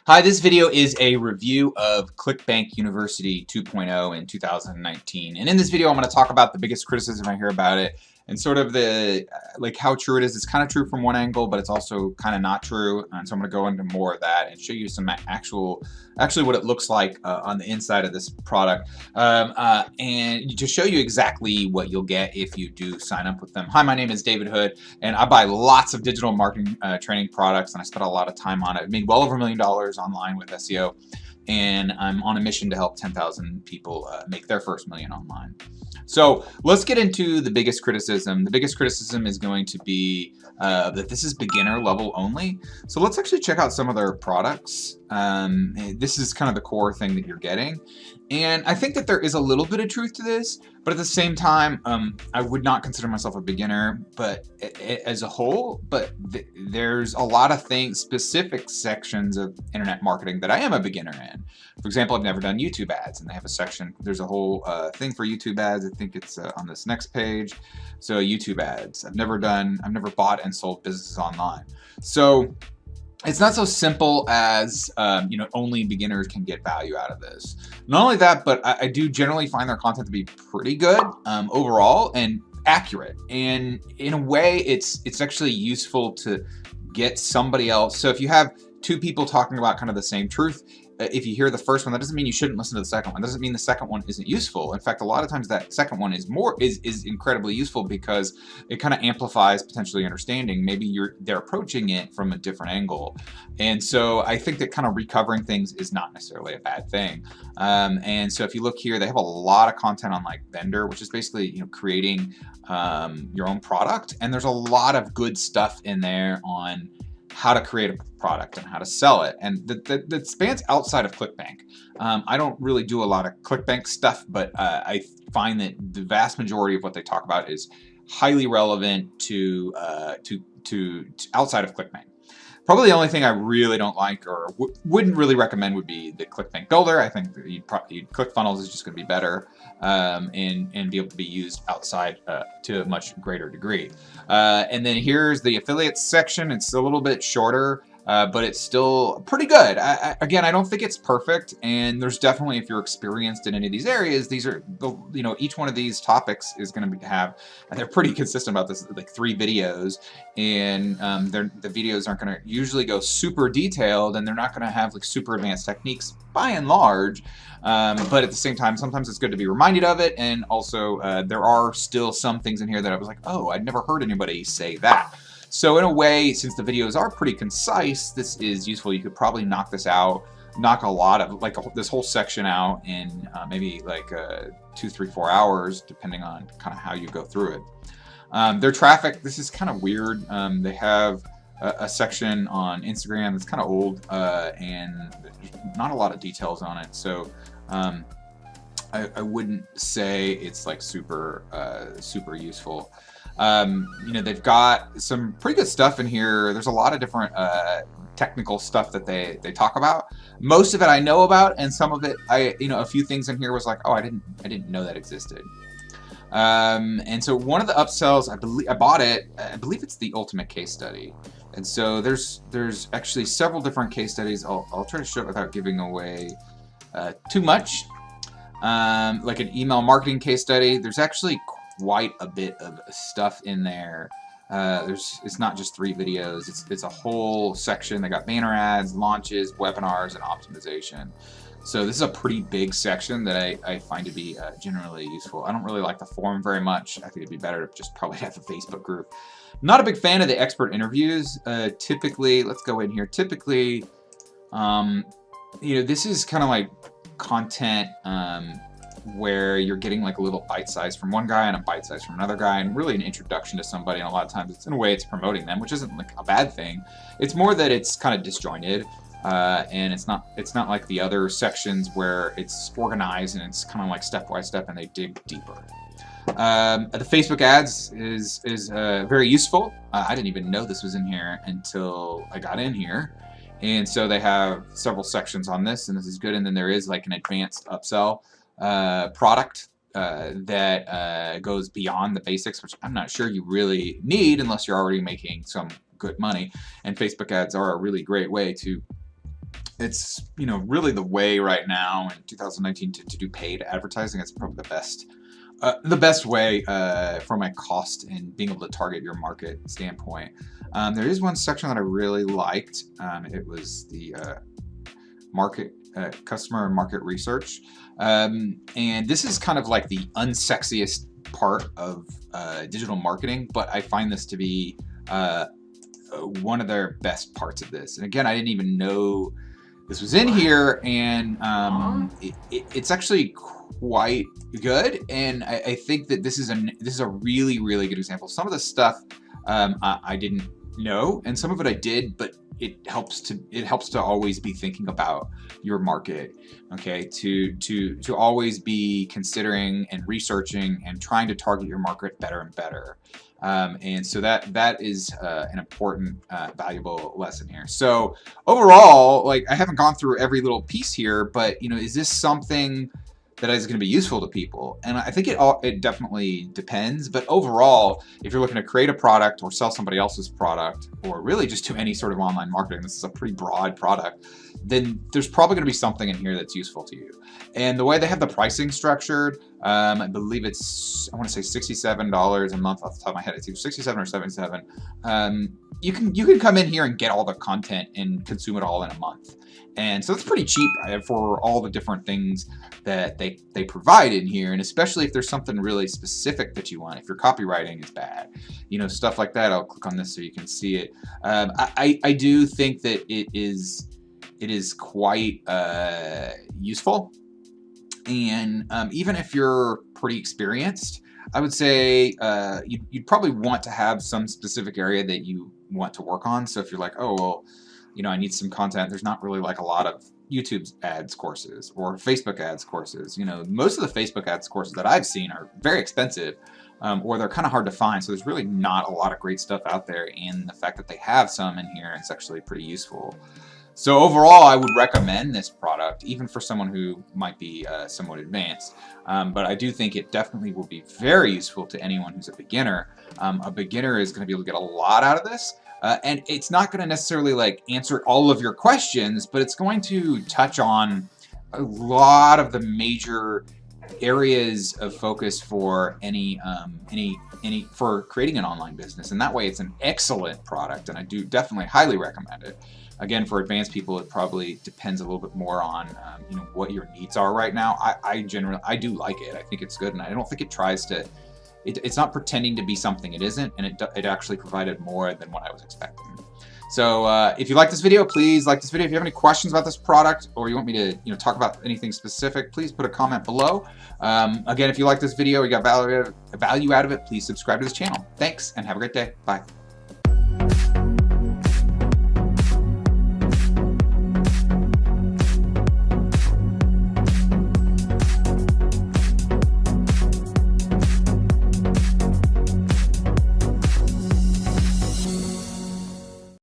Hi, this video is a review of Clickbank University 2.0 in 2019. And in this video, I'm going to talk about the biggest criticism I hear about it and sort of the, like how true it is. It's kind of true from one angle, but it's also kind of not true. And so I'm going to go into more of that and show you some actually what it looks like on the inside of this product. And to show you exactly what you'll get if you do sign up with them. Hi, my name is David Hood, and I buy lots of digital marketing training products, and I spent a lot of time on it. I made well over $1 million online with SEO, and I'm on a mission to help 10,000 people make their first million online. So let's get into the biggest criticism. The biggest criticism is going to be that this is beginner level only. So let's actually check out some of their products. This is kind of the core thing that you're getting. And I think that there is a little bit of truth to this, but at the same time, I would not consider myself a beginner, but as a whole, but there's a lot of things, specific sections of internet marketing that I am a beginner in. For example, I've never done YouTube ads, and they have a section, there's a whole thing for YouTube ads. I think it's on this next page. So YouTube ads, I've never bought and sold businesses online. So it's not so simple as, only beginners can get value out of this. Not only that, but I do generally find their content to be pretty good overall and accurate. And in a way, it's actually useful to get somebody else. So if you have two people talking about kind of the same truth, if you hear the first one, that doesn't mean you shouldn't listen to the second one. That doesn't mean the second one isn't useful. In fact, a lot of times that second one is incredibly useful because it kind of amplifies potentially understanding. Maybe they're approaching it from a different angle. And so I think that kind of recovering things is not necessarily a bad thing. And so if you look here, they have a lot of content on like Vendor, which is basically, creating your own product. And there's a lot of good stuff in there on how to create a product and how to sell it, and that spans outside of Clickbank. I don't really do a lot of Clickbank stuff, but I find that the vast majority of what they talk about is highly relevant to outside of Clickbank. Probably the only thing I really don't like or wouldn't really recommend would be the Clickbank Builder. I think that ClickFunnels is just going to be better and be able to be used outside to a much greater degree. And then here's the affiliates section. It's a little bit shorter, but it's still pretty good. Again, I don't think it's perfect, and there's definitely, if you're experienced in any of these areas, these are each one of these topics is going to have, and they're pretty consistent about this, like 3 videos, and the videos aren't going to usually go super detailed, and they're not going to have like super advanced techniques by and large. But at the same time, sometimes it's good to be reminded of it, and also there are still some things in here that I was like, oh, I'd never heard anybody say that. So in a way, since the videos are pretty concise, this is useful. You could probably knock this out, knock a lot of, this whole section out in maybe like 2, 3, 4 hours, depending on kind of how you go through it. Their traffic, this is kind of weird. They have a section on Instagram that's kind of old, and there's not a lot of details on it. So I wouldn't say it's like super useful. They've got some pretty good stuff in here. There's a lot of different technical stuff that they talk about. Most of it I know about, and some of it a few things in here was like, oh, I didn't know that existed. And so one of the upsells, I bought it. I believe it's the ultimate case study. And so there's actually several different case studies. I'll try to show it without giving away too much. Like an email marketing case study. There's actually quite a bit of stuff in there. It's not just 3 videos. It's a whole section. They got banner ads, launches, webinars, and optimization. So this is a pretty big section that I find to be generally useful. I don't really like the forum very much. I think it'd be better to just probably have a Facebook group. Not a big fan of the expert interviews. Typically, let's go in here. Typically, this is kind of like content where you're getting like a little bite size from one guy and a bite size from another guy, and really an introduction to somebody. And a lot of times it's in a way it's promoting them, which isn't like a bad thing. It's more that it's kind of disjointed, and it's not like the other sections where it's organized and it's kind of like step by step and they dig deeper. The Facebook ads is very useful. I didn't even know this was in here until I got in here. And so they have several sections on this, and this is good. And then there is like an advanced upsell product that goes beyond the basics, which I'm not sure you really need unless you're already making some good money. And Facebook ads are a really great way to it's, you know, really the way right now in 2019 to do paid advertising. It's probably the best way from a cost and being able to target your market standpoint. There is one section that I really liked. It was the market customer and market research, and this is kind of like the unsexiest part of digital marketing, but I find this to be one of their best parts of this. And again, I didn't even know this was in here, and it's actually quite good. And I think that this is a really, really good example. Some of the stuff I didn't know, and some of it I did, but it helps to always be thinking about your market, okay? To always be considering and researching and trying to target your market better and better. And so that is an important, valuable lesson here. So overall, like, I haven't gone through every little piece here, but, you know, is this something that is going to be useful to people? And I think it definitely depends. But overall, if you're looking to create a product or sell somebody else's product, or really just do any sort of online marketing, this is a pretty broad product, then there's probably going to be something in here that's useful to you. And the way they have the pricing structured, I believe it's, I want to say $67 a month off the top of my head. It's either 67 or 77. You can come in here and get all the content and consume it all in a month. And so it's pretty cheap for all the different things that they provide in here. And especially if there's something really specific that you want, if your copywriting is bad, you know, stuff like that. I'll click on this so you can see it. I do think that it is quite useful. And even if you're pretty experienced, I would say you'd probably want to have some specific area that you want to work on. So if you're like, oh, well, you know, I need some content, there's not really like a lot of YouTube ads courses or Facebook ads courses. You know, most of the Facebook ads courses that I've seen are very expensive, or they're kind of hard to find. So there's really not a lot of great stuff out there. And the fact that they have some in here is actually pretty useful. So overall, I would recommend this product, even for someone who might be somewhat advanced. But I do think it definitely will be very useful to anyone who's a beginner. A beginner is going to be able to get a lot out of this. And it's not going to necessarily like answer all of your questions, but it's going to touch on a lot of the major areas of focus for for creating an online business. And that way it's an excellent product, and I do definitely highly recommend it. Again, for advanced people, it probably depends a little bit more on you know, what your needs are right now. I do like it. I think it's good, and I don't think it tries to. It's not pretending to be something it isn't, and it actually provided more than what I was expecting. So if you like this video, please like this video. If you have any questions about this product, or you want me to, you know, talk about anything specific, please put a comment below. Again, if you like this video, you got value out of it, please subscribe to this channel. Thanks, and have a great day. Bye.